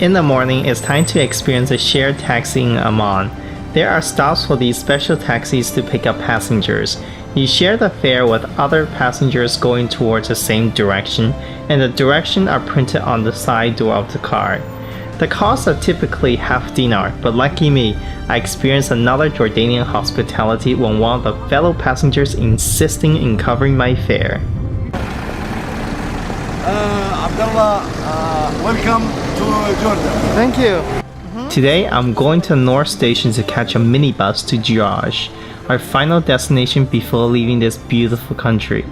In the morning, it's time to experience a shared taxi in Amman. There are stops for these special taxis to pick up passengers. You share the fare with other passengers going towards the same direction, and the directions are printed on the side door of the car. The costs are typically half dinar, but lucky me, I experienced another Jordanian hospitality when one of the fellow passengers insisting in covering my fare. Abdullah, welcome to Jordan. Thank you. Today, I'm going to the North Station to catch a minibus to Jerash, our final destination before leaving this beautiful country.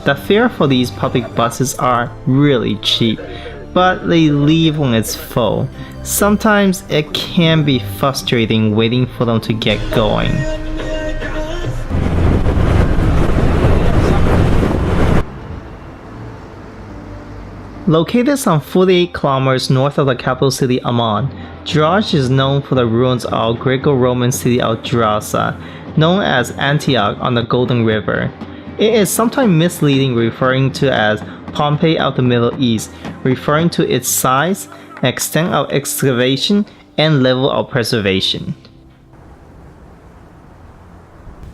The fare for these public buses are really cheap, but they leave when it's full. Sometimes it can be frustrating waiting for them to get going. Located some 48 kilometers north of the capital city Amman, Jerash is known for the ruins of Greco-Roman city of Gerasa, known as Antioch on the Golden River. It is sometimes misleading referring to as Pompeii of the Middle East, referring to its size, extent of excavation, and level of preservation.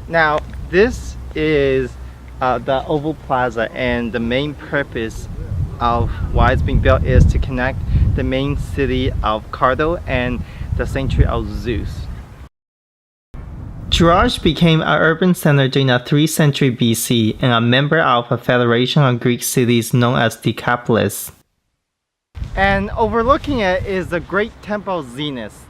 Now, this is the Oval Plaza, and the main purpose of why it's being built is to connect the main city of Cardo and the sanctuary of Zeus. Jerash became an urban center during the 3rd century BC and a member of a federation of Greek cities known as Decapolis. And overlooking it is the great Temple of Zenith.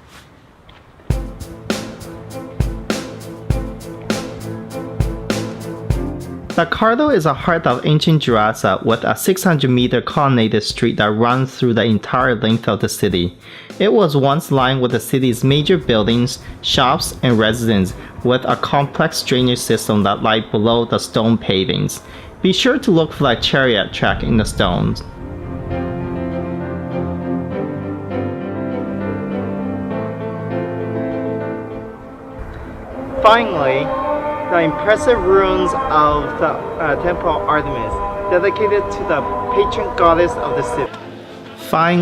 The Cardo is a heart of ancient Gerasa with a 600-meter colonnaded street that runs through the entire length of the city. It was once lined with the city's major buildings, shops, and residences, with a complex drainage system that lies below the stone pavings. Be sure to look for the chariot track in the stones. Finally, the impressive ruins of the Temple of Artemis, dedicated to the patron goddess of the city. Finally,